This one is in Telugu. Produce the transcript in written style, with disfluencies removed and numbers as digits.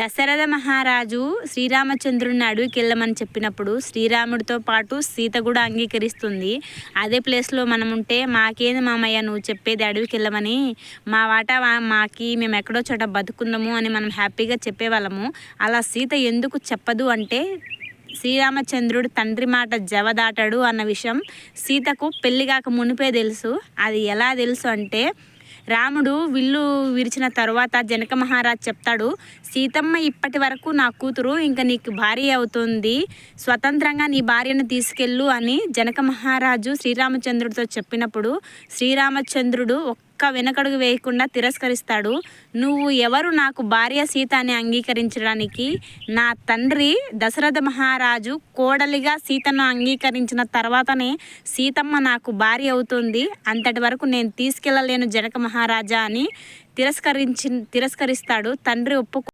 దశరథ మహారాజు శ్రీరామచంద్రుడిని అడవికి వెళ్ళమని చెప్పినప్పుడు శ్రీరాముడితో పాటు సీత కూడా అంగీకరిస్తుంది. అదే ప్లేస్లో మనం ఉంటే మాకేంది మామయ్య నువ్వు చెప్పేది అడవికి వెళ్ళమని, మా వాటా మాకి, మేము ఎక్కడో చోట బతుకుందాము అని మనం హ్యాపీగా చెప్పేవాళ్ళము. అలా సీత ఎందుకు చెప్పదు అంటే శ్రీరామచంద్రుడు తండ్రి మాట జవదాటాడు అన్న విషయం సీతకు పెళ్ళిగాక మునిపే తెలుసు. అది ఎలా తెలుసు అంటే రాముడు విల్లు విరిచిన తర్వాత జనక మహారాజ్ చెప్తాడు, సీతమ్మ ఇప్పటి వరకు నా కూతురు, ఇంకా నీకు భార్య అవుతుంది, స్వతంత్రంగా నీ భార్యను తీసుకెళ్ళు అని జనక మహారాజు శ్రీరామచంద్రుడితో చెప్పినప్పుడు శ్రీరామచంద్రుడు ఒక్క వెనకడుగు వేయకుండా తిరస్కరిస్తాడు. నువ్వు ఎవరు నాకు భార్య సీత అని అంగీకరించడానికి? నా తండ్రి దశరథ మహారాజు కోడలిగా సీతను అంగీకరించిన తర్వాతనే సీతమ్మ నాకు భార్య అవుతుంది, అంతటి వరకు నేను తీసుకెళ్ళలేను జనక మహారాజా అని తిరస్కరిస్తాడు. తండ్రి